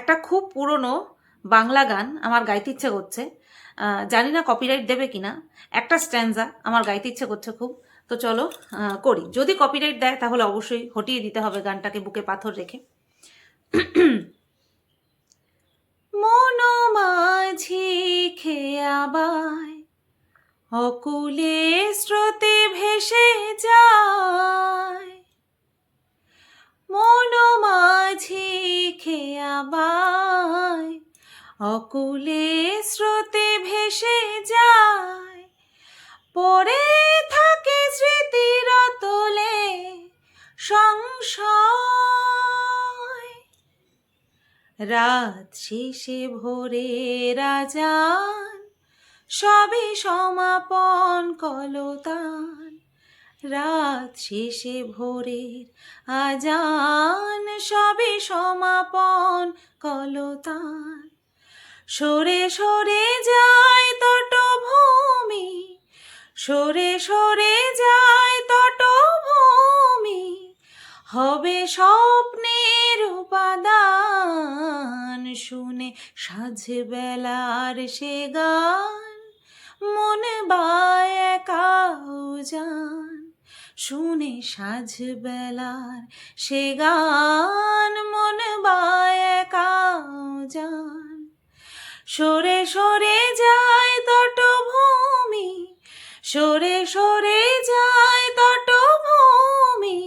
একটা খুব পুরনো বাংলা গান আমার গাইতে ইচ্ছে করছে। জানি না কপিরাইট দেবে কিনা। একটা স্ট্যান্জা আমার গাইতে ইচ্ছে করছে খুব। তো চলো করি। যদি কপিরাইট দেয় তাহলে অবশ্যই হটিয়ে দিতে হবে গানটাকে বুকে পাথর রেখে। মন মাঝি খেয়াবায় অকুলে স্রোতে ভেসে যায়, মন মাঝি খেয়াবায় অকুলে স্রোতে ভেসে যায়, পড়ে থাকে স্মৃতির তলে সংশয়। রাত শেষে ভোরে রাজান সবে সমাপন কলতান, রাত শেষে ভোরের আজান সবে সমাপন কলতান। সরে সরে যায় তটভূমি, সরে সরে যায় তটভূমি, হবে স্বপ্নের উপাদান। শুনে সাঁঝবেলার সে গান মন বায় একা উজান, শুনে সাঁঝবেলার সে গান মন বায় একা উজান। সরে সরে যায় তটভূমি, সরে সরে যায় তটভূমি,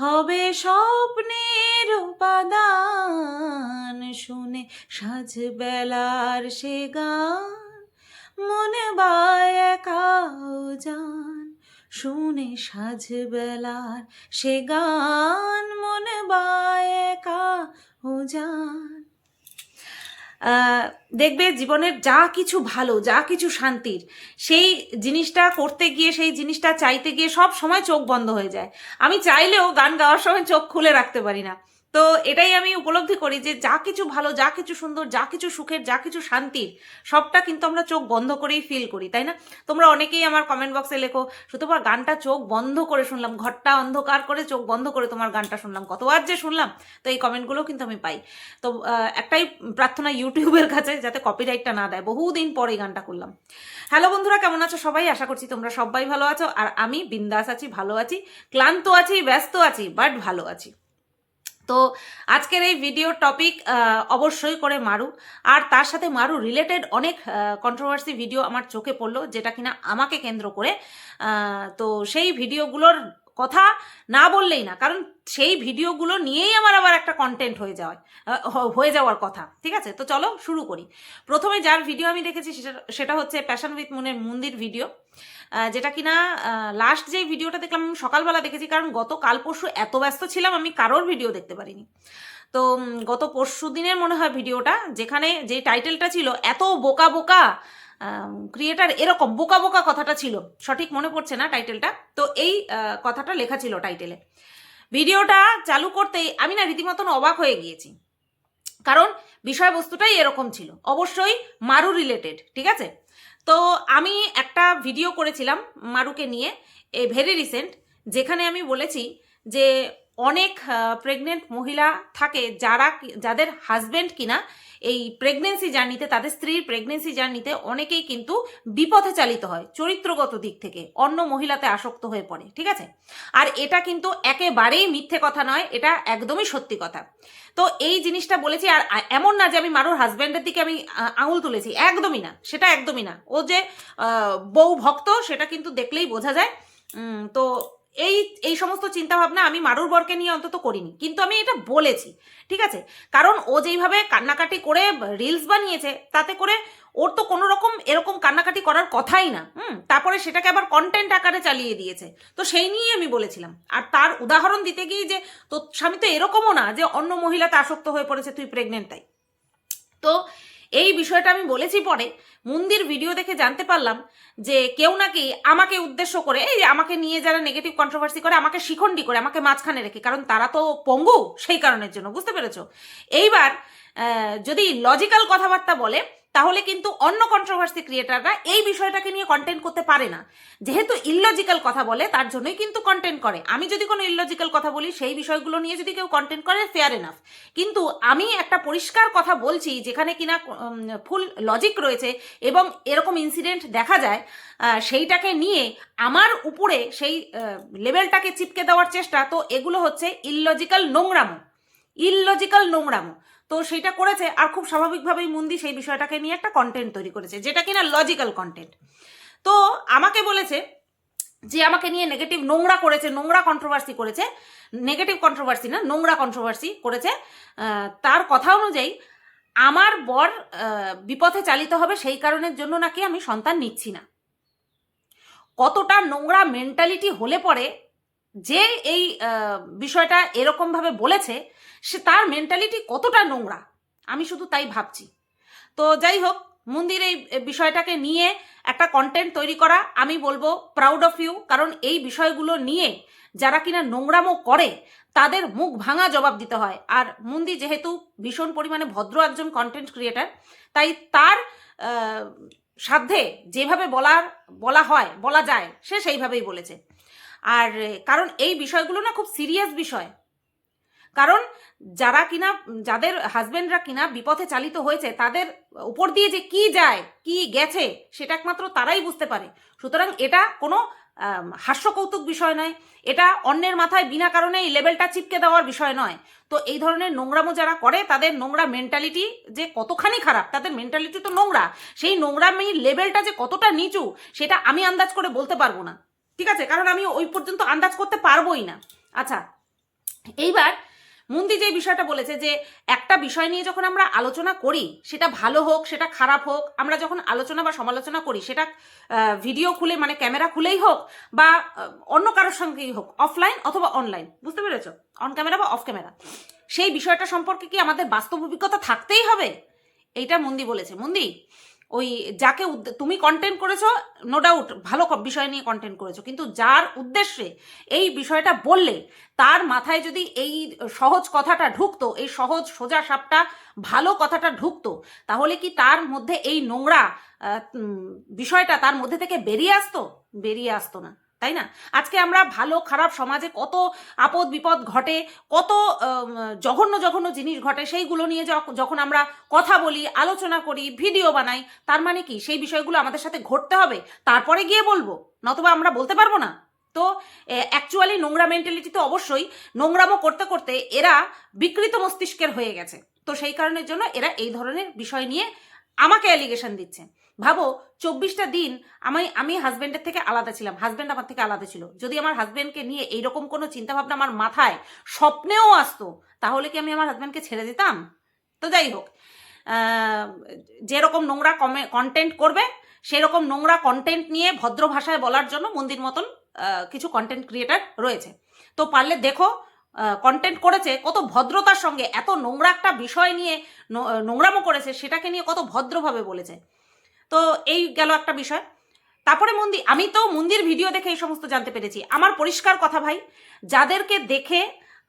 হবে স্বপ্নের উপাদান। শুনে সাঁঝবেলার সে গান মনে বায় একা উজান, শুনে সাঁঝবেলার সে গান মনে বায় একা উজান। দেখবে জীবনের যা কিছু ভালো, যা কিছু শান্তির, সেই জিনিসটা করতে গিয়ে, সেই জিনিসটা চাইতে গিয়ে সব সময় চোখ বন্ধ হয়ে যায়। আমি চাইলেও গান গাওয়ার সময় চোখ খুলে রাখতে পারি না। তো এটাই আমি উপলব্ধি করি যে যা কিছু ভালো, যা কিছু সুন্দর, যা কিছু সুখের, যা কিছু শান্তির, সবটা কিন্তু আমরা চোখ বন্ধ করেই ফিল করি, তাই না? তোমরা অনেকেই আমার কমেন্ট বক্সে লেখো, সুতপা গানটা চোখ বন্ধ করে শুনলাম, ঘরটা অন্ধকার করে চোখ বন্ধ করে তোমার গানটা শুনলাম, কতবার যে শুনলাম। তো এই কমেন্টগুলো কিন্তু আমি পাই। তো একটাই প্রার্থনা ইউটিউবের কাছে, যাতে কপিরাইটটা না দেয়। বহুদিন পরে গানটা করলাম। হ্যালো বন্ধুরা, কেমন আছো সবাই? আশা করছি তোমরা সবাই ভালো আছো। আর আমি বিন্দাস আছি, ভালো আছি, ক্লান্ত আছি, ব্যস্ত আছি, বাট ভালো আছি। তো আজকের এই ভিডিওর টপিক অবশ্যই করে মারু, আর তার সাথে মারু রিলেটেড অনেক কন্ট্রোভার্সি ভিডিও আমার চোখে পড়লো, যেটা কিনা আমাকে কেন্দ্র করে। তো সেই ভিডিওগুলোর কথা না বললেই না, কারণ সেই ভিডিওগুলো নিয়েই আমার আবার একটা কন্টেন্ট হয়ে যাওয়ার কথা। ঠিক আছে, তো চলো শুরু করি। প্রথমে যার ভিডিও আমি দেখেছি সেটা হচ্ছে প্যাশন উইথ মুনের মন্দির ভিডিও, যেটা কিনা লাস্ট যে ভিডিওটা দেখলাম আমি সকালবেলা দেখেছি, কারণ গত কাল পরশু এত ব্যস্ত ছিলাম আমি কারোর ভিডিও দেখতে পারিনি। তো গত পরশু দিনের মনে হয় ভিডিওটা, যেখানে যে টাইটেলটা ছিল এত বোকা বোকা ক্রিয়েটার, এরকম বোকা বোকা কথাটা ছিল, সঠিক মনে পড়ছে না টাইটেলটা। তো এই কথাটা লেখা ছিল টাইটেলে। ভিডিওটা চালু করতেই আমি না রীতিমতন অবাক হয়ে গিয়েছি, কারণ বিষয়বস্তুটাই এরকম ছিল, অবশ্যই মারু রিলেটেড। ঠিক আছে, তো আমি একটা ভিডিও করেছিলাম মারুকে নিয়ে, ভেরি রিসেন্ট, যেখানে আমি বলেছি যে অনেক প্রেগনেন্ট মহিলা থাকে যাদের হাজব্যান্ড কিনা এই প্রেগনেন্সি জার্নিতে, তাদের স্ত্রীর প্রেগনেন্সি জার্নিতে অনেকেই কিন্তু বিপথে চালিত হয়, চরিত্রগত দিক থেকে অন্য মহিলাতে আসক্ত হয়ে পড়ে। ঠিক আছে, আর এটা কিন্তু একেবারেই মিথ্যে কথা নয়, এটা একদমই সত্যি কথা। তো এই জিনিসটা বলেছি, আর এমন না যে আমি মারুর হাজব্যান্ডের দিকে আমি আঙুল তুলেছি, একদমই না, সেটা একদমই না। ও যে বউ ভক্ত সেটা কিন্তু দেখলেই বোঝা যায়। তো এই সমস্ত চিন্তাভাবনা আমি মারুর বরকে নিয়ে অন্তত করিনি, কিন্তু আমি এটা বলেছি। ঠিক আছে, কারণ ও যেইভাবে কান্নাকাটি করে রিলস বানিয়েছে, তাতে করে ওর তো কোনো রকম এরকম কান্নাকাটি করার কথাই না। তারপরে সেটাকে আবার কন্টেন্ট আকারে চালিয়ে দিয়েছে, তো সেই নিয়েই আমি বলেছিলাম। আর তার উদাহরণ দিতে গিয়ে যে তোর স্বামী তো এরকমও না যে অন্য মহিলাতে আসক্ত হয়ে পড়েছে, তুই প্রেগনেন্ট তাই। তো এই বিষয়টা আমি বলেছি। পরে মন্দির ভিডিও দেখে জানতে পারলাম যে কেউ নাকি আমাকে উদ্দেশ্য করে, এই আমাকে নিয়ে যারা নেগেটিভ কন্ট্রোভার্সি করে, আমাকে শিখণ্ডি করে, আমাকে মাঝখানে রেখে, কারণ তারা তো পঙ্গু, সেই কারণের জন্য, বুঝতে পেরেছো? এইবার যদি লজিক্যাল কথাবার্তা বলে, তাহলে কিন্তু অন্য কন্ট্রোভার্সি ক্রিয়েটাররা এই বিষয়টাকে নিয়ে কন্টেন্ট করতে পারে না। যেহেতু ইললজিক্যাল কথা বলে তার জন্যই কিন্তু কন্টেন্ট করে। আমি যদি কোনো ইললজিক্যাল কথা বলি, সেই বিষয়গুলো নিয়ে যদি কেউ কন্টেন্ট করে, ফেয়ার এনাফ। কিন্তু আমি একটা পরিষ্কার কথা বলছি যেখানে কিনা ফুল লজিক রয়েছে এবং এরকম ইনসিডেন্ট দেখা যায়, সেইটাকে নিয়ে আমার উপরে সেই লেভেলটাকে চিপকে দেওয়ার চেষ্টা, তো এগুলো হচ্ছে ইললজিক্যাল নোংরামো। তো সেটা করেছে, আর খুব স্বাভাবিকভাবেই মুন্দি সেই বিষয়টাকে নিয়ে একটা কন্টেন্ট তৈরি করেছে, যেটা কিনা লজিক্যাল কন্টেন্ট। তো আমাকে বলেছে যে আমাকে নিয়ে নেগেটিভ নোংরা করেছে, নোংরা কন্ট্রোভার্সি করেছে, নেগেটিভ কন্ট্রোভার্সি না, নোংরা কন্ট্রোভার্সি করেছে। তার কথা অনুযায়ী আমার বর বিপথে চালিত হবে, সেই কারণের জন্য নাকি আমি সন্তান নিচ্ছি না। কতটা নোংরা মেন্টালিটি হলে পরে যে এই বিষয়টা এরকমভাবে বলেছে, সে তার মেন্টালিটি কতটা নোংরা, আমি শুধু তাই ভাবছি। তো যাই হোক, মুন্দির এই বিষয়টাকে নিয়ে একটা কন্টেন্ট তৈরি করা, আমি বলবো প্রাউড অফ ইউ। কারণ এই বিষয়গুলো নিয়ে যারা কিনা নোংরামো করে তাদের মুখ ভাঙা জবাব দিতে হয়। আর মুন্দি যেহেতু ভীষণ পরিমাণে ভদ্র একজন কন্টেন্ট ক্রিয়েটার, তাই তার সাধ্যে যেভাবে বলা যায় সে সেইভাবেই বলেছে। আর কারণ এই বিষয়গুলো না খুব সিরিয়াস বিষয়। কারণ যাদের হাজবেন্ডরা কিনা বিপথে চালিত হয়েছে, তাদের উপর দিয়ে যে কি যায় কি গেছে সেটা একমাত্র তারাই বুঝতে পারে। সুতরাং এটা কোনো হাস্যকৌতুক বিষয় নয়, এটা অন্যের মাথায় বিনা কারণে এই লেভেলটা চিপকে দেওয়ার বিষয় নয়। তো এই ধরনের নোংরামো যারা করে তাদের নোংরা মেন্টালিটি যে কতখানি খারাপ, তাদের মেন্টালিটি তো নোংরা, সেই নোংরামি লেভেলটা যে কতটা নিচু সেটা আমি আন্দাজ করে বলতে পারবো না, ঠিক আছে? কারণ আমি ওই পর্যন্ত আন্দাজ করতে পারবোই না। আচ্ছা, এইবার মুন্দি যে বিষয়টা বলেছে যে একটা বিষয় নিয়ে যখন আমরা আলোচনা করি, সেটা ভালো হোক সেটা খারাপ হোক, আমরা যখন আলোচনা বা সমালোচনা করি, সেটা ভিডিও খুলে মানে ক্যামেরা খুলেই হোক বা অন্য কারোর সঙ্গেই হোক, অফলাইন অথবা অনলাইন, বুঝতে পেরেছো? অন ক্যামেরা বা অফ ক্যামেরা, সেই বিষয়টা সম্পর্কে কি আমাদের বাস্তব অভিজ্ঞতা থাকতেই হবে? এইটা মুন্দি বলেছে। মুন্দি, ওই যাকে তুমি কন্টেন্ট করেছো, নো ডাউট ভালো বিষয় নিয়ে কন্টেন্ট করেছো, কিন্তু যার উদ্দেশ্যে এই বিষয়টা বললে তার মাথায় যদি এই সহজ কথাটা ঢুকতো, এই সহজ সোজা সাপটা ভালো কথাটা ঢুকতো, তাহলে কি তার মধ্যে এই নোংরা বিষয়টা তার মধ্যে থেকে বেরিয়ে আসতো না, তাই না? আজকে আমরা ভালো খারাপ সমাজে কত আপদ বিপদ ঘটে, কত জঘন্য জঘন্য জিনিস ঘটে, সেইগুলো নিয়ে যখন আমরা কথা বলি, আলোচনা করি, ভিডিও বানাই, তার মানে কি সেই বিষয়গুলো আমাদের সাথে ঘটতে হবে তারপরে গিয়ে বলবো, নতুবা আমরা বলতে পারবো না? তো অ্যাকচুয়ালি নোংরা মেন্টালিটি তো অবশ্যই, নোংরামো করতে করতে এরা বিকৃত মস্তিষ্কের হয়ে গেছে। তো সেই কারণের জন্য এরা এই ধরনের বিষয় নিয়ে আমাকে অ্যালিগেশন দিচ্ছে। ভাবো, 24টা দিন আমি হাজব্যান্ডের থেকে আলাদা ছিলাম, হাজব্যান্ড আমার থেকে আলাদা ছিল। যদি আমার হাজব্যান্ডকে নিয়ে এইরকম কোনো চিন্তাভাবনা আমার মাথায় স্বপ্নেও আসতো, তাহলে কি আমি আমার হাজব্যান্ডকে ছেড়ে দিতাম? তো যাই হোক, যেরকম নোংরা কন্টেন্ট করবে, সেরকম নোংরা কন্টেন্ট নিয়ে ভদ্র ভাষায় বলার জন্য মন্দির মতন কিছু কন্টেন্ট ক্রিয়েটার রয়েছে। তো পারলে দেখো, কন্টেন্ট করেছে কত ভদ্রতার সঙ্গে, এত নোংরা একটা বিষয় নিয়ে নোংরামো করেছে, সেটাকে নিয়ে কত ভদ্রভাবে বলেছে। তো এই গেল একটা বিষয়। তারপরে আমি তো মন্দির ভিডিও দেখে এই সমস্ত জানতে পেরেছি। আমার পরিষ্কার কথা ভাই, যাদেরকে দেখে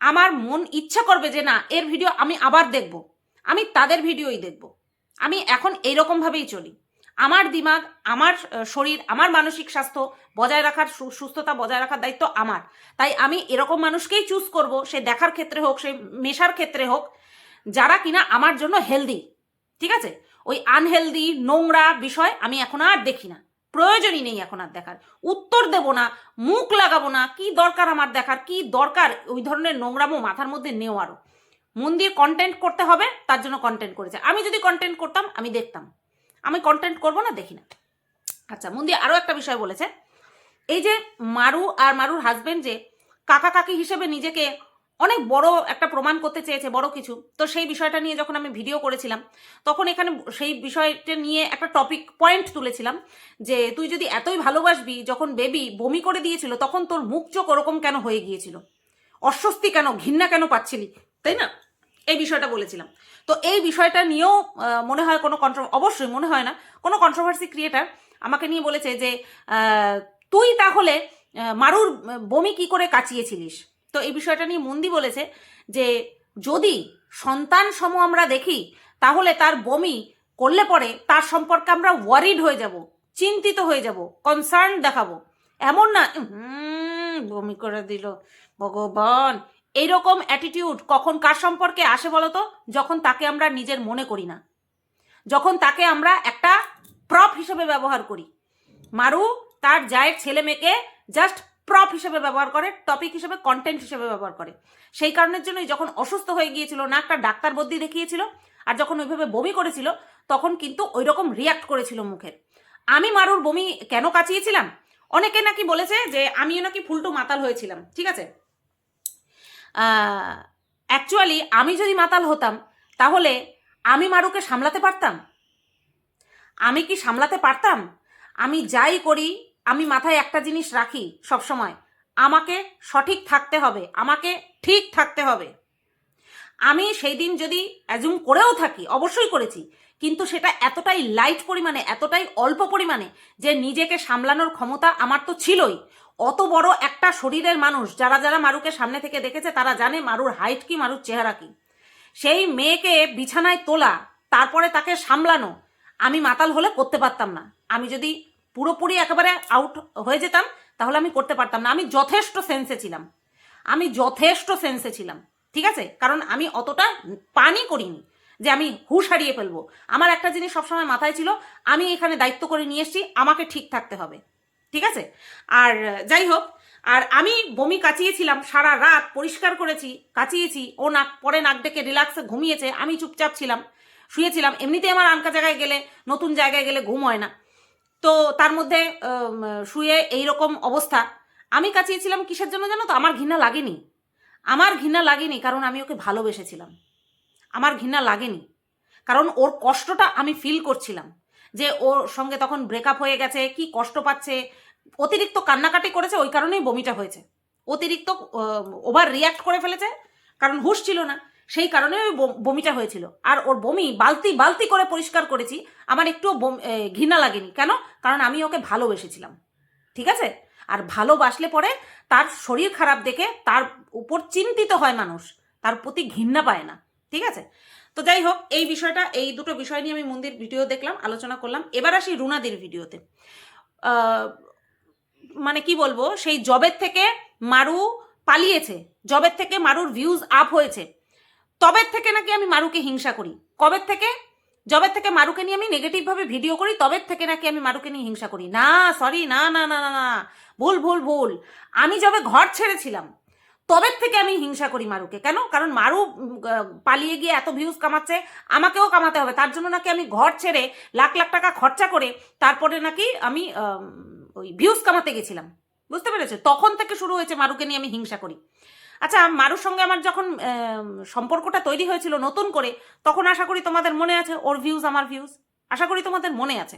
আমার মন ইচ্ছা করবে যে না এর ভিডিও আমি আবার দেখব, আমি তাদের ভিডিওই দেখব। আমি এখন এইরকমভাবেই চলি। আমার দিমাগ, আমার শরীর, আমার মানসিক স্বাস্থ্য বজায় রাখার, সুস্থতা বজায় রাখার দায়িত্ব আমার। তাই আমি এরকম মানুষকেই চুজ করব, সে দেখার ক্ষেত্রে হোক, সে মেশার ক্ষেত্রে হোক, যারা কিনা আমার জন্য হেলদি, ঠিক আছে? ওই আনহেলদি নোংরা বিষয় আমি এখন আর দেখি না, প্রয়োজনই নেই এখন আর দেখার। উত্তর দেব না, মুখ লাগাবো না, কি দরকার আমার দেখার, কি দরকার ওই ধরনের নোংরামো মাথার মধ্যে নেওয়ারও। মন্দির কন্টেন্ট করতে হবে, তার জন্য কন্টেন্ট করেছে। আমি যদি কন্টেন্ট করতাম আমি দেখতাম, আমি কন্টেন্ট করবো না, দেখি না। আচ্ছা, মন্দির আরও একটা বিষয় বলেছে, এই যে মারু আর মারুর হাজবেন্ড যে কাকা কাকি হিসেবে নিজেকে অনেক বড় একটা প্রমাণ করতে চেয়েছে, বড় কিছু। তো সেই বিষয়টা নিয়ে যখন আমি ভিডিও করেছিলাম, তখন এখানে সেই বিষয়টা নিয়ে একটা টপিক পয়েন্ট তুলেছিলাম যে তুই যদি এতই ভালোবাসবি, যখন বেবি বমি করে দিয়েছিল তখন তোর মুখ চোখ ওরকম কেন হয়ে গিয়েছিল, অস্বস্তি কেন, ঘৃণা কেন পাচ্ছিলি, তাই না? এই বিষয়টা বলেছিলাম। তো এই বিষয়টা নিয়েও মনে হয় অবশ্যই মনে হয় না কোনো কন্ট্রোভার্সি ক্রিয়েটার আমাকে নিয়ে বলেছে যে তুই তাহলে মারুর বমি কি করে কাচিয়েছিলিস। তো এই বিষয়টা নিয়ে মন্দি বলেছে যে যদি সন্তান সম আমরা দেখি, তাহলে তার বমি করলে পরে তার সম্পর্কে আমরা ওয়ারিড হয়ে যাব, চিন্তিত হয়ে যাব, কনসার্ন দেখাবো। এমন না বমি করে দিল ভগবান, এইরকম অ্যাটিটিউড কখন কার সম্পর্কে আসে বলো তো? যখন তাকে আমরা নিজের মনে করি না, যখন তাকে আমরা একটা প্রপ হিসেবে ব্যবহার করি। মারু তার জায়ের ছেলে মেয়েকে জাস্ট প্রপ হিসেবে ব্যবহার করে, টপিক হিসেবে, কন্টেন্ট হিসেবে ব্যবহার করে। সেই কারণের জন্যই যখন অসুস্থ হয়ে গিয়েছিল না, একটা ডাক্তার বদ্যি দেখিয়েছিল, আর যখন ওইভাবে বমি করেছিল তখন কিন্তু ওই রকম রিয়াক্ট করেছিল মুখের। আমি মারুর বমি কেন কাচিয়েছিলাম? অনেকে নাকি বলেছে যে আমিও নাকি ফুলটু মাতাল হয়েছিলাম। ঠিক আছে, অ্যাকচুয়ালি আমি যদি মাতাল হতাম তাহলে আমি মারুকে সামলাতে পারতাম? আমি কি সামলাতে পারতাম? আমি যাই করি আমি মাথায় একটা জিনিস রাখি সব সময়, আমাকে সঠিক থাকতে হবে, আমাকে ঠিক থাকতে হবে। আমি সেই দিন যদি অ্যাজুম করেও থাকি, অবশ্যই করেছি, কিন্তু সেটা এতটাই লাইট পরিমাণে, এতটাই অল্প পরিমাণে যে নিজেকে সামলানোর ক্ষমতা আমার তো ছিলই। অত বড় একটা শরীরের মানুষ, যারা যারা মারুকে সামনে থেকে দেখেছে তারা জানে মারুর হাইট কি, মারুর চেহারা কি। সেই মেয়েকে বিছানায় তোলা, তারপরে তাকে সামলানো আমি মাতাল হলে করতে পারতাম না। আমি যদি পুরোপুরি একেবারে আউট হয়ে যেতাম তাহলে আমি করতে পারতাম না। আমি যথেষ্ট সেন্সে ছিলাম, আমি যথেষ্ট সেন্সে ছিলাম। ঠিক আছে, কারণ আমি অতটা পানি করিনি যে আমি হুঁশ হারিয়ে ফেলবো। আমার একটা জিনিস সবসময় মাথায় ছিল, আমি এখানে দায়িত্ব করে নিয়ে এসেছি, আমাকে ঠিক থাকতে হবে। ঠিক আছে, আর যাই হোক, আর আমি বমি কাচিয়েছিলাম, সারা রাত পরিষ্কার করেছি, কাচিয়েছি। ও নাক পরে নাক ডেকে রিল্যাক্সে ঘুমিয়েছে, আমি চুপচাপ ছিলাম, শুয়েছিলাম। এমনিতেই আমার আনকা জায়গায় গেলে, নতুন জায়গায় গেলে ঘুম হয় না, তো তার মধ্যে শুয়ে এইরকম অবস্থা। আমি কাচিয়েছিলাম কিসের জন্য জানো তো? আমার ঘৃণা লাগেনি, আমার ঘৃণা লাগেনি কারণ আমি ওকে ভালোবেসেছিলাম। আমার ঘৃণা লাগেনি কারণ ওর কষ্টটা আমি ফিল করছিলাম, যে ওর সঙ্গে তখন ব্রেকআপ হয়ে গেছে, কি কষ্ট পাচ্ছে, অতিরিক্ত কান্নাকাটি করেছে, ওই কারণেই বমিটা হয়েছে। অতিরিক্ত ওভার রিয়াক্ট করে ফেলেছে, কারণ হুঁশ ছিল না, সেই কারণে ওই বমিটা হয়েছিল। আর ওর বমি বালতি বালতি করে পরিষ্কার করেছি, আমার একটু ঘৃণা লাগেনি। কেন? কারণ আমি ওকে ভালোবেসেছিলাম। ঠিক আছে, আর ভালোবাসলে পরে তার শরীর খারাপ দেখে তার উপর চিন্তিত হয় মানুষ, তার প্রতি ঘৃণা পায় না। ঠিক আছে, তো যাই হোক, এই বিষয়টা, এই দুটো বিষয় নিয়ে আমি মন্দির ভিডিও দেখলাম, আলোচনা করলাম। এবার আসি রুনাদির ভিডিওতে। মানে কি বলবো, সেই জবের থেকে মারু পালিয়েছে, জবের থেকে মারুর ভিউজ আপ হয়েছে, তবের থেকে নাকি আমি মারুকে হিংসা করি। কবের থেকে? জবের থেকে মারুকে নিয়ে আমি নেগেটিভভাবে ভিডিও করি, তবের থেকে নাকি আমি মারুকে নিয়ে হিংসা করি। না, সরি, না না না না না, ভুল ভুল ভুল। আমি যবে ঘর ছেড়েছিলাম তবের থেকে আমি হিংসা করি মারুকে। কেন? কারণ মারু পালিয়ে গিয়ে এত ভিউজ কামাচ্ছে, আমাকেও কামাতে হবে। তার জন্য নাকি আমি ঘর ছেড়ে লাখ লাখ টাকা খরচা করে তারপরে নাকি আমি ওই ভিউজ কামাতে গেছিলাম। বুঝতে পেরেছো? তখন থেকে শুরু হয়েছে মারুকে নিয়ে আমি হিংসা করি। আচ্ছা, মারুর সঙ্গে আমার যখন সম্পর্কটা তৈরি হয়েছিল নতুন করে, তখন আশা করি তোমাদের মনে আছে, ওর ভিউজ আমার ভিউজ, আশা করি তোমাদের মনে আছে।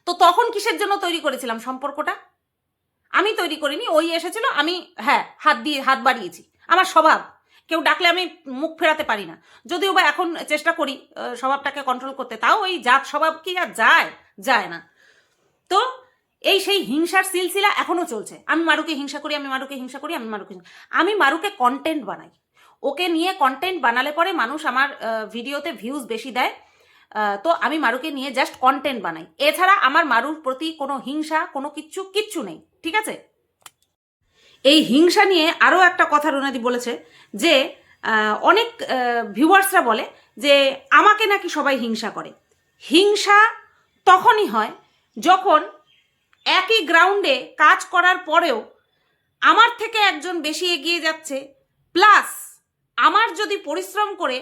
তো তখন কিসের জন্য তৈরি করেছিলাম সম্পর্কটা? আমি তৈরি করিনি, ওই এসেছিল, আমি হ্যাঁ হাত বাড়িয়েছি। আমার স্বভাব, কেউ ডাকলে আমি মুখ ফেরাতে পারি না, যদিও বা এখন চেষ্টা করি স্বভাবটাকে কন্ট্রোল করতে, তাও ওই জাত স্বভাব কি আর যায় না। তো এই সেই হিংসার সিলসিলা এখনো চলছে। আমি মারুকে হিংসা করি, আমি মারুকে হিংসা করি, আমি মারুকে কন্টেন্ট বানাই। ওকে নিয়ে কন্টেন্ট বানালে পরে মানুষ আমার ভিডিওতে ভিউজ বেশি দেয়, তো আমি মারুকে নিয়ে জাস্ট কন্টেন্ট বানাই। এছাড়া আমার মারুর প্রতি কোনো হিংসা, কোনো কিচ্ছু নেই। ঠিক আছে, এই হিংসা নিয়ে আরও একটা কথা রুনাদি বলেছে যে অনেক ভিউয়ার্সরা বলে যে আমাকে নাকি সবাই হিংসা করে। হিংসা তখনই হয় যখন একই গ্রাউন্ডে কাজ করার পরেও আমার থেকে একজন বেশি এগিয়ে যাচ্ছে, প্লাস আমার যদি পরিশ্রম করে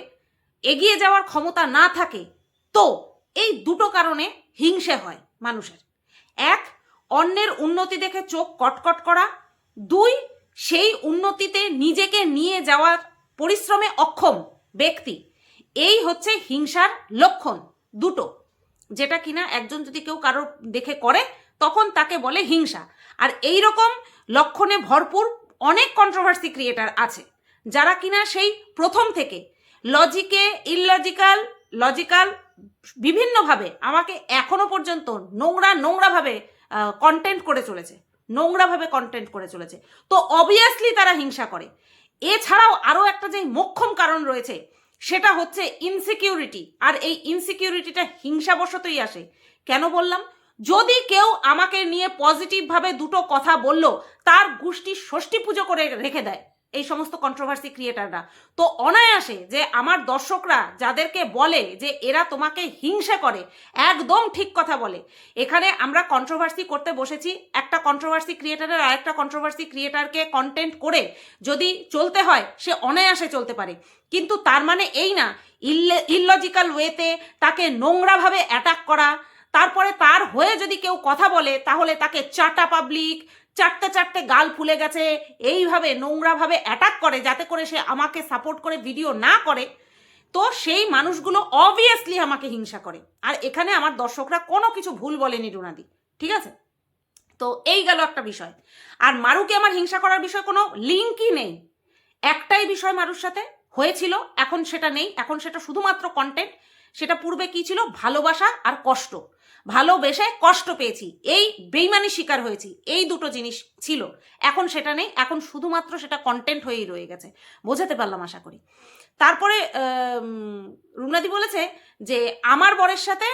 এগিয়ে যাওয়ার ক্ষমতা না থাকে, তো এই দুটো কারণে হিংসে হয় মানুষের। এক, অন্যের উন্নতি দেখে চোখ কটকট করা। দুই, সেই উন্নতিতে নিজেকে নিয়ে যাওয়ার পরিশ্রমে অক্ষম ব্যক্তি। এই হচ্ছে হিংসার লক্ষণ দুটো, যেটা কিনা একজন যদি কেউ কারো দেখে করে তখন তাকে বলে হিংসা। আর এই রকম লক্ষণে ভরপুর অনেক কন্ট্রোভার্সি ক্রিয়েটার আছে, যারা কিনা সেই প্রথম থেকে লজিকে লজিক্যাল বিভিন্নভাবে আমাকে এখনো পর্যন্ত নোংরাভাবে কন্টেন্ট করে চলেছে। তো অবভিয়াসলি তারা হিংসা করে। এছাড়াও আরও একটা যে মোক্ষম কারণ রয়েছে, সেটা হচ্ছে ইনসিকিউরিটি। আর এই ইনসিকিউরিটিটা হিংসাবশতই আসে। কেন বললাম? যদি কেউ আমাকে নিয়ে পজিটিভভাবে দুটো কথা বলল, তার গোষ্ঠী ষষ্ঠী পুজো করে রেখে দেয় এই সমস্ত কন্ট্রোভার্সি ক্রিয়েটাররা। তো অনায়াসে যে আমার দর্শকরা যাদেরকে বলে যে এরা তোমাকে হিংসা করে, একদম ঠিক কথা বলে। এখানে আমরা কন্ট্রোভার্সি করতে বসেছি, একটা কন্ট্রোভার্সি ক্রিয়েটারের আরেকটা কন্ট্রোভার্সি ক্রিয়েটারকে কন্টেন্ট করে যদি চলতে হয়, সে অনায়াসে চলতে পারে। কিন্তু তার মানে এই না ইললজিক্যাল ওয়েতে তাকে নোংরাভাবে অ্যাটাক করা, তারপরে তার হয়ে যদি কেউ কথা বলে তাহলে তাকে চাটা পাবলিক চারটে চারটে গাল ফুলে গেছে এইভাবে নোংরাভাবে অ্যাটাক করে, যাতে করে সে আমাকে সাপোর্ট করে ভিডিও না করে। তো সেই মানুষগুলো অবভিয়াসলি আমাকে হিংসা করে। আর এখানে আমার দর্শকরা কোনো কিছু ভুল বলেনি রুনাদি, ঠিক আছে? তো এই গেল একটা বিষয়। আর মারুকে আমার হিংসা করার বিষয় কোনো লিঙ্কই নেই। একটাই বিষয় মারুর সাথে হয়েছিল, এখন সেটা নেই, এখন সেটা শুধুমাত্র কন্টেন্ট। সেটা পূর্বে কি ছিল? ভালোবাসা আর কষ্ট। ভালোবেসে কষ্ট পেয়েছি, এই বেইমানি শিকার হয়েছি, এই দুটো জিনিস ছিল। এখন সেটা নেই, এখন শুধুমাত্র সেটা কন্টেন্ট হয়েই রয়ে গেছে। বোঝাতে পারলাম আশা করি। তারপরে রুনাদি বলেছে যে আমার বরের সাথে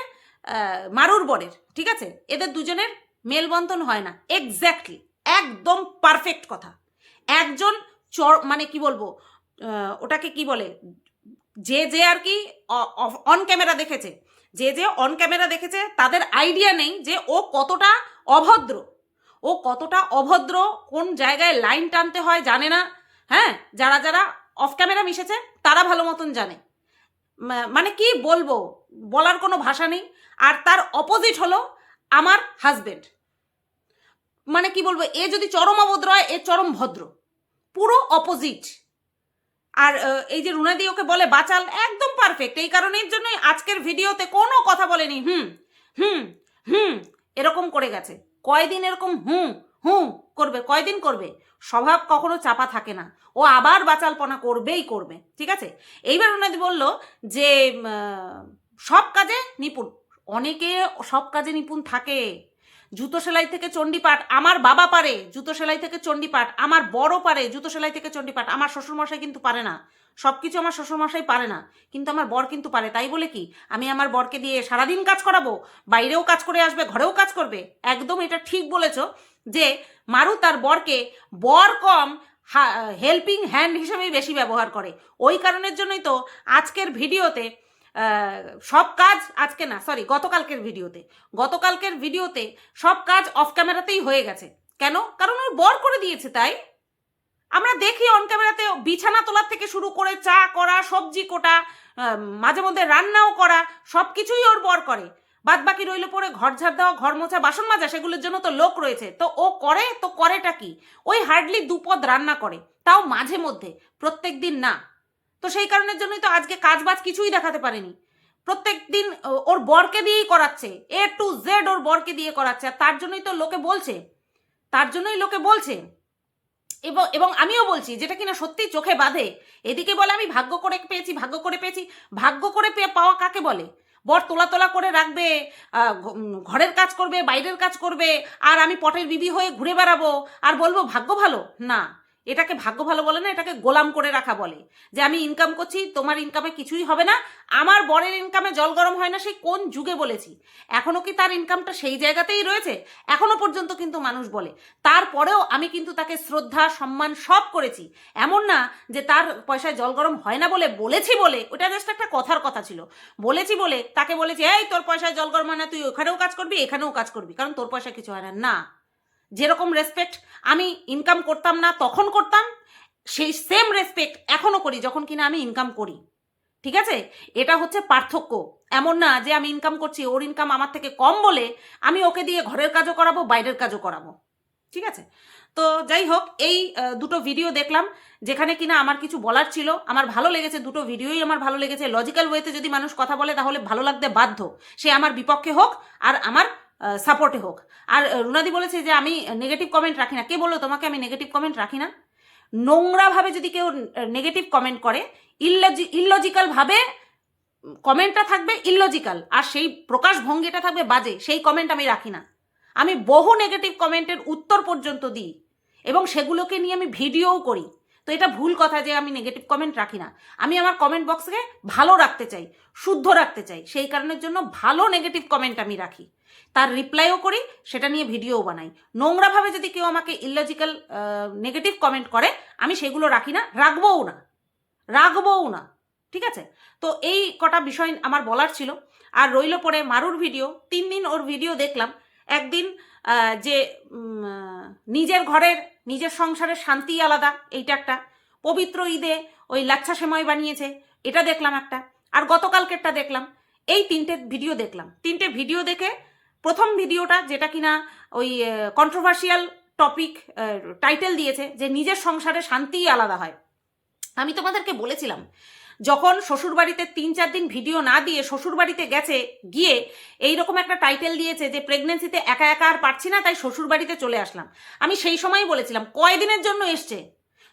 মারুর বরের, ঠিক আছে, এদের দুজনের মেলবন্ধন হয় না। এক্স্যাক্টলি, একদম পারফেক্ট কথা। একজন মানে কি বলবো, ওটাকে কি বলে, যে যে আর কি অন ক্যামেরা দেখেছে, যে যে অন ক্যামেরা দেখেছে তাদের আইডিয়া নেই যে ও কতটা অভদ্র, ও কতটা অভদ্র, কোন জায়গায় লাইন টানতে হয় জানে না। হ্যাঁ, যারা যারা অফ ক্যামেরা মিশেছে তারা ভালো মতন জানে। মানে কি বলবো, বলার কোনো ভাষা নেই। আর তার অপোজিট হলো আমার হাজবেন্ড। মানে কি বলবো, এ যদি চরম অভদ্র হয়, এ চরম ভদ্র, পুরো অপোজিট। আর এই যে রুনাদি ওকে বলে বাচাল, একদম পারফেক্ট। এই কারণের জন্যই আজকের ভিডিওতে কোনো কথা বলেনি হুম হুম হুম এরকম করে গেছে। কয়দিন এরকম হুম হুম করবে, কয়দিন করবে? স্বভাব কখনো চাপা থাকে না, ও আবার বাচালপনা করবেই করবে, ঠিক আছে? এইবার রুনাদি বলল যে সব কাজে নিপুণ। অনেকে সব কাজে নিপুণ থাকে। জুতো সেলাই থেকে চণ্ডীপাঠ আমার বাবা পারে, জুতো সেলাই থেকে চণ্ডীপাঠ আমার বড় পারে, জুতো সেলাই থেকে চণ্ডীপাঠ আমার শ্বশুরমশাই কিন্তু পারে না। সব কিছু আমার শ্বশুরমশাই পারে না, কিন্তু আমার বর কিন্তু পারে। তাই বলে কি আমি আমার বরকে দিয়ে সারাদিন কাজ করাবো? বাইরেও কাজ করে আসবে, ঘরেও কাজ করবে। একদম এটা ঠিক বলেছ যে মারু তার বরকে বর কম হেল্পিং হ্যান্ড হিসেবেই বেশি ব্যবহার করে। ওই কারণের জন্যই তো আজকের ভিডিওতে সব কাজ, আজকে না সরি গতকালকের ভিডিওতে সব কাজ অফ ক্যামেরাতেই হয়ে গেছে। কেন? কারণ ওর বর করে দিয়েছে। তাই আমরা দেখি অন ক্যামেরাতে বিছানা তোলার থেকে শুরু করে চা করা, সবজি কোটা, মাঝে মধ্যে রান্নাও করা, সব কিছুই ওর বর করে। বাদ বাকি রইল পরে ঘর ঝাড় দেওয়া, ঘর মোছা, বাসন মাজা, সেগুলোর জন্য তো লোক রয়েছে। তো ও করে, তো করেটা কি? ওই হার্ডলি দুপদ রান্না করে, তাও মাঝে মধ্যে, প্রত্যেক দিন না। তো সেই কারণের জন্যই তো আজকে কাজ বাজ কিছুই দেখাতে পারেনি। প্রত্যেক দিন ওর বরকে দিয়েই করাচ্ছে, এ টু জেড ওর বরকে দিয়ে করাচ্ছে। আর তার জন্যই তো লোকে বলছে, তার জন্যই লোকে বলছে। এবং আমিও বলছি, যেটা কিনা সত্যি চোখে বাঁধে। এদিকে বলে আমি ভাগ্য করে পেয়েছি, ভাগ্য করে পেয়েছি। ভাগ্য করে পাওয়া কাকে বলে? বর তোলা তোলা করে রাখবে, ঘরের কাজ করবে, বাইরের কাজ করবে, আর আমি পটের বিবি হয়ে ঘুরে বেড়াবো আর বলবো ভাগ্য ভালো? না, এটাকে ভাগ্য ভালো বলে না, এটাকে গোলাম করে রাখা বলে। যে আমি ইনকাম করছি, তোমার ইনকামে কিছুই হবে না। আমার বরের ইনকামে জল গরম হয় না, সেই কোন যুগে বলেছি? এখনো কি তার ইনকামটা সেই জায়গাতেই রয়েছে? এখনো পর্যন্ত কিন্তু মানুষ বলে। তারপরেও আমি কিন্তু তাকে শ্রদ্ধা সম্মান সব করেছি। এমন না যে তার পয়সায় জল গরম হয় না বলেছি বলে, ওটা জাস্ট একটা কথার কথা ছিল। বলেছি বলে তাকে বলেছি এই তোর পয়সায় জল গরম হয় না, তুই ওখানেও কাজ করবি এখানেও কাজ করবি, কারণ তোর পয়সায় কিছু হয় না। না, যেরকম রেসপেক্ট আমি ইনকাম করতাম না তখন করতাম, সেই সেম রেসপেক্ট এখনো করি যখন কিনা আমি ইনকাম করি, ঠিক আছে? এটা হচ্ছে পার্থক্য। এমন না যে আমি ইনকাম করছি, ওর ইনকাম আমার থেকে কম বলে আমি ওকে দিয়ে ঘরের কাজও করাবো, বাইরের কাজও করাবো, ঠিক আছে? তো যাই হোক, এই দুটো ভিডিও দেখলাম যেখানে কিনা আমার কিছু বলার ছিল। আমার ভালো লেগেছে, দুটো ভিডিওই আমার ভালো লেগেছে। লজিক্যাল ওয়েতে যদি মানুষ কথা বলে তাহলে ভালো লাগতে বাধ্য, সে আমার বিপক্ষে হোক আর আমার সাপোর্টে হোক। আর রুনাদি বলেছে যে আমি নেগেটিভ কমেন্ট রাখি না। কে বললো তোমাকে আমি নেগেটিভ কমেন্ট রাখি না? নোংরাভাবে যদি কেউ নেগেটিভ কমেন্ট করে, ইললজিক্যালভাবে কমেন্টটা থাকবে ইললজিক্যাল, আর সেই প্রকাশভঙ্গিটা থাকবে বাজে, সেই কমেন্ট আমি রাখি না। আমি বহু নেগেটিভ কমেন্টের উত্তর পর্যন্ত দিই এবং সেগুলোকে নিয়ে আমি ভিডিওও করি। তো এটা ভুল কথা যে আমি নেগেটিভ কমেন্ট রাখি না। আমি আমার কমেন্ট বক্সকে ভালো রাখতে চাই, শুদ্ধ রাখতে চাই, সেই কারণের জন্য ভালো নেগেটিভ কমেন্ট আমি রাখি, তার রিপ্লাইও করি, সেটা নিয়ে ভিডিওও বানাই। নোংরাভাবে যদি কেউ আমাকে ইললজিক্যাল নেগেটিভ কমেন্ট করে আমি সেগুলো রাখি না, রাখবও না, ঠিক আছে? তো এই কটা বিষয় আমার বলার ছিল। আর রইল পরে মারুর ভিডিও, 3 দিন ওর ভিডিও দেখলাম। একদিন যে নিজের ঘরের নিজের সংসারের শান্তি আলাদা, এইটা একটা। পবিত্র ঈদে ওই লাচ্ছা সেমাই বানিয়েছে, এটা দেখলাম একটা। আর গতকালকেরটা দেখলাম। এই 3টে ভিডিও দেখলাম। 3টে ভিডিও দেখে প্রথম ভিডিওটা, যেটা কিনা ওই কন্ট্রোভার্সিয়াল টপিক টাইটেল দিয়েছে যে নিজের সংসারে শান্তিই আলাদা হয়। আমি তোমাদেরকে বলেছিলাম, যখন শ্বশুরবাড়িতে 3-4 দিন ভিডিও না দিয়ে শ্বশুরবাড়িতে গিয়ে এইরকম একটা টাইটেল দিয়েছে যে প্রেগনেন্সিতে একা একা আর পারছি না, তাই শ্বশুরবাড়িতে চলে আসলাম। আমি সেই সময়ই বলেছিলাম কয়দিনের জন্য এসছে।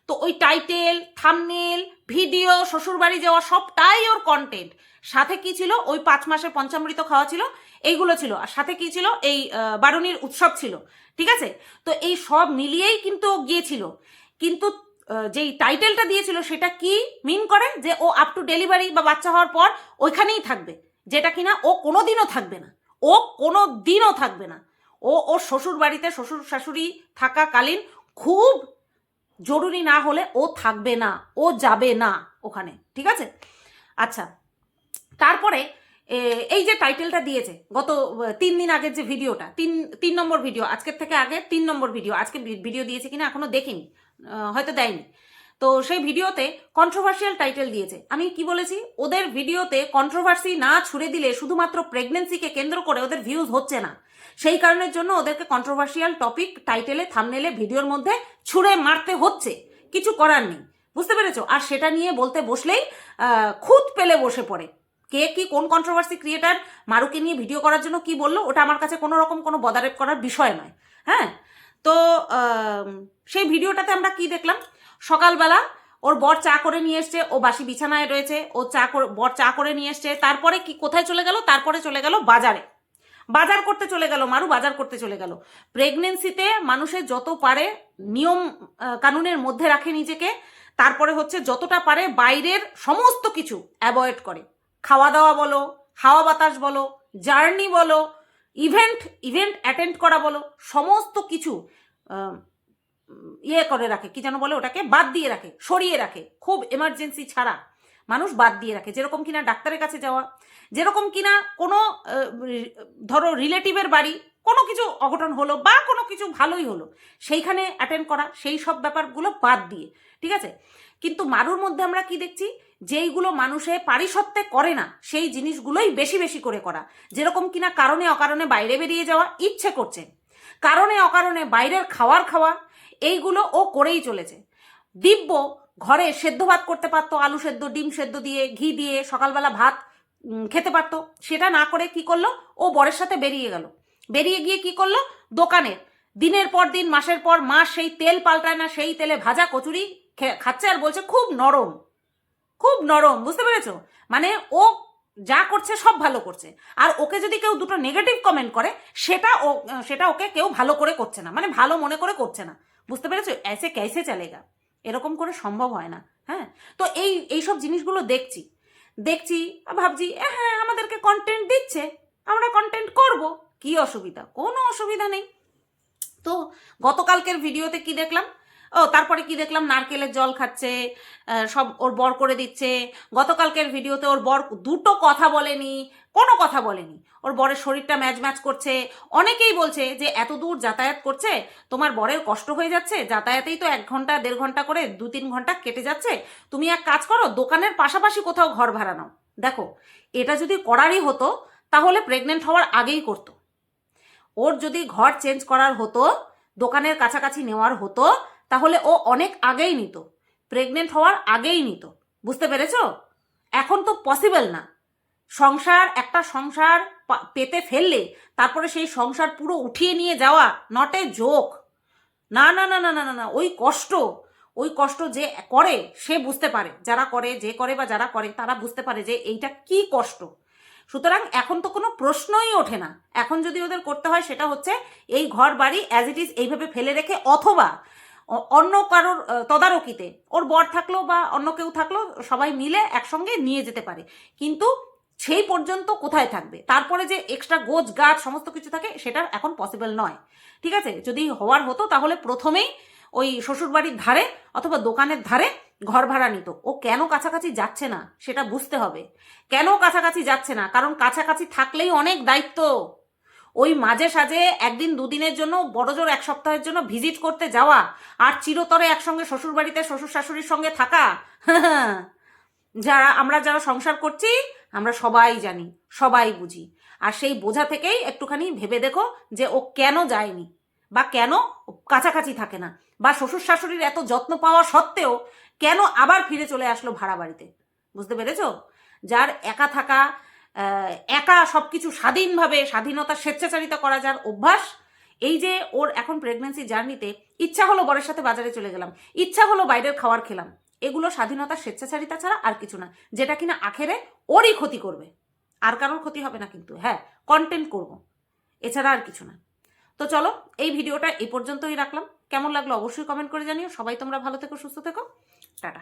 তো ওই টাইটেল, থাম্বনেল, ভিডিও, শ্বশুরবাড়ি যাওয়া সবটাই ওর কন্টেন্ট। সাথে কি ছিল? ওই 5 মাসের পঞ্চামৃত খাওয়া ছিল, এইগুলো ছিল। আর সাথে কি ছিল? এই বারুণীর উৎসব ছিল, ঠিক আছে? তো এই সব মিলিয়েই কিন্তু গিয়েছিল। কিন্তু যেই টাইটেলটা দিয়েছিল সেটা কি মিন করে? যে ও আপ টু ডেলিভারি বা বাচ্চা হওয়ার পর ওইখানেই থাকবে, যেটা কিনা ও কোনোদিনও থাকবে না। ওর শ্বশুর বাড়িতে শ্বশুর শাশুড়ি থাকাকালীন খুব জরুরি না হলে ও থাকবে না, ও যাবে না ওখানে, ঠিক আছে? আচ্ছা, তারপরে এই যে টাইটেলটা দিয়েছে গত 3 দিন আগের যে ভিডিওটা, 3 নম্বর ভিডিও, আজকের থেকে আগে 3 নম্বর ভিডিও, আজকে ভিডিও দিয়েছে কিনা এখনো দেখিনি, হয়তো দেয়নি। তো সেই ভিডিওতে কন্ট্রোভার্সিয়াল টাইটেল দিয়েছে। আমি কি বলেছি? ওদের ভিডিওতে কন্ট্রোভার্সি না ছুড়ে দিলে শুধুমাত্র প্রেগনেন্সিকে কেন্দ্র করে ওদের ভিউজ হচ্ছে না, সেই কারণের জন্য ওদেরকে কন্ট্রোভার্সিয়াল টপিক টাইটেলে, থাম্বনেলে, ভিডিওর মধ্যে ছুড়ে মারতে হচ্ছে, কিছু করার নেই, বুঝতে পেরেছো? আর সেটা নিয়ে বলতে বসলেই খুঁত পেলে বসে পড়ে। কে কি কোন কন্ট্রোভার্সি ক্রিয়েটার মারুকে নিয়ে ভিডিও করার জন্য কি বললো, ওটা আমার কাছে কোনো রকম কোনো বদারেপ করার বিষয় নয়। হ্যাঁ, তো সেই ভিডিওটাতে আমরা কি দেখলাম? সকালবেলা ওর বর চা করে নিয়ে এসছে, ও বাসি বিছানায় রয়েছে, বর চা করে নিয়ে এসছে। তারপরে কি কোথায় চলে গেল? তারপরে চলে গেল বাজার করতে চলে গেল। মারু বাজার করতে চলে গেল। প্রেগনেন্সিতে মানুষের যত পারে নিয়ম কানুনের মধ্যে রাখে নিজেকে, তারপরে হচ্ছে যতটা পারে বাইরের সমস্ত কিছু অ্যাভয়েড করে। খাওয়া দাওয়া বলো, হাওয়া বাতাস বলো, জার্নি বলো, ইভেন্ট অ্যাটেন্ড করা বলো, সমস্ত কিছু করে রাখে, কি যেন বলে ওটাকে, বাদ দিয়ে রাখে, সরিয়ে রাখে। খুব এমার্জেন্সি ছাড়া মানুষ বাদ দিয়ে রাখে। যেরকম কিনা ডাক্তারের কাছে যাওয়া, যেরকম কিনা কোনো ধরো রিলেটিভের বাড়ি কোনো কিছু অঘটন হলো বা কোনো কিছু ভালোই হলো, সেইখানে অ্যাটেন্ড করা, সেই সব ব্যাপারগুলো বাদ দিয়ে, ঠিক আছে? কিন্তু মারুর মধ্যে আমরা কি দেখছি? যেইগুলো মানুষে পারিসত্ত্বে করে না সেই জিনিসগুলোই বেশি বেশি করে করা। যেরকম কিনা কারণে অকারণে বাইরে বেরিয়ে যাওয়া, ইচ্ছে করছে, কারণে অকারণে বাইরের খাওয়া, এইগুলো ও করেই চলেছে। দিব্য ঘরে সেদ্ধ ভাত করতে পারতো, আলু সেদ্ধ, ডিম সেদ্ধ দিয়ে, ঘি দিয়ে সকালবেলা ভাত খেতে পারতো। সেটা না করে কি করলো? ও বরের সাথে বেরিয়ে গিয়ে কি করলো? দোকানের দিনের পর দিন, মাসের পর মাস সেই তেল পাল্টায় না, সেই তেলে ভাজা কচুরি খাচ্ছে আর বলছে খুব নরম, বুঝতে পেরেছো? মানে ও যা করছে সব ভালো করছে। আর ওকে যদি কেউ দুটো নেগেটিভ কমেন্ট করে, সেটা ওকে কেউ ভালো করে করছে না, মানে ভালো মনে করে করছে না, বুঝতে পেরেছো? এসে कैसे চলেগা, এরকম করে সম্ভব হয় না। হ্যাঁ, তো এইসব জিনিসগুলো দেখছি ভাবছি হ্যাঁ, আমাদেরকে কন্টেন্ট দিচ্ছে, আমরা কন্টেন্ট করব, কি অসুবিধা? কোনো অসুবিধা নেই। তো গতকালকের ভিডিওতে কি দেখলাম? তারপরে কি দেখলাম? নারকেলের জল খাচ্ছে, সব ওর বর করে দিচ্ছে। গতকালকের ভিডিওতে ওর বর দুটো কথা বলেনি, কোনো কথা বলেনি। ওর বরের শরীরটা ম্যাচ করছে। অনেকেই বলছে যে এত দূর যাতায়াত করছে, তোমার বরের কষ্ট হয়ে যাচ্ছে, যাতায়াতেই তো 1 ঘন্টা 1.5 ঘন্টা করে 2-3 ঘন্টা কেটে যাচ্ছে, তুমি এক কাজ করো, দোকানের পাশাপাশি কোথাও ঘর ভাড়া নাও। দেখো, এটা যদি করারই হতো তাহলে প্রেগনেন্ট হওয়ার আগেই করতো। ওর যদি ঘর চেঞ্জ করার হতো, দোকানের কাছাকাছি নেওয়ার হতো, তাহলে ও অনেক আগেই নিত, প্রেগনেন্ট হওয়ার আগেই নিত, বুঝতে পেরেছো? এখন তো পসিবল না। একটা সংসার পেতে ফেললে তারপরে সেই সংসার পুরো উঠিয়ে নিয়ে যাওয়া নট এ জোক। না, ওই কষ্ট যে করে সে বুঝতে পারে, যারা করে, বা যারা করে তারা বুঝতে পারে যে এইটা কি কষ্ট। সুতরাং এখন তো কোনো প্রশ্নই ওঠে না। এখন যদি ওদের করতে হয় সেটা হচ্ছে এই ঘর বাড়ি অ্যাজ ইট ইজ এইভাবে ফেলে রেখে, অন্য কারোর তদারকিতে ওর বর থাকলো বা অন্য কেউ থাকলো সবাই মিলে একসঙ্গে নিয়ে যেতে পারে, কিন্তু সেই পর্যন্ত কোথায় থাকবে, তারপরে যে এক্সট্রা গোছ গাছ সমস্ত কিছু থাকে সেটা এখন পসিবল নয়। ঠিক আছে, যদি হওয়ার হতো তাহলে প্রথমেই ওই শ্বশুরবাড়ির ধারে অথবা দোকানের ধারে ঘর ভাড়া নিত। ও কেন কাছাকাছি যাচ্ছে না সেটা বুঝতে হবে। কেন কাছাকাছি যাচ্ছে না? কারণ কাছাকাছি থাকলেই অনেক দায়িত্ব। ওই মাঝে সাঝে একদিন দুদিনের জন্য বড়জোর এক সপ্তাহের জন্য ভিজিট করতে যাওয়া আর চিরতরে একসঙ্গে শ্বশুরবাড়িতে শ্বশুর শাশুড়ির সঙ্গে থাকা, যারা সংসার করছি আমরা সবাই জানি, সবাই বুঝি। আর সেই বোঝা থেকেই একটুখানি ভেবে দেখো যে ও কেন যায়নি বা কেন কাছাকাছি থাকে না, বা শ্বশুর শাশুড়ির এত যত্ন পাওয়া সত্ত্বেও কেন আবার ফিরে চলে আসলো ভাড়া বাড়িতে। বুঝতে পেরেছো? যার একা থাকা, একা সবকিছু স্বাধীনভাবে স্বাধীনতা স্বেচ্ছাচারিতা করা যার অভ্যাস, এই যে ওর এখন প্রেগনেন্সি জার্নিতে ইচ্ছা হলো বরের সাথে বাজারে চলে গেলাম, ইচ্ছা হলো বাইরের খাবার খেলাম, এগুলো স্বাধীনতা স্বেচ্ছাচারিতা ছাড়া আর কিছু না, যেটা কিনা আখেরে ওরই ক্ষতি করবে, আর কারোর ক্ষতি হবে না। কিন্তু হ্যাঁ, কন্টেন্ট করব, এছাড়া আর কিছু না। তো চলো, এই ভিডিওটা এই পর্যন্তই রাখলাম। কেমন লাগলো অবশ্যই কমেন্ট করে জানিও। সবাই তোমরা ভালো থেকো, সুস্থ থেকো, টাটা।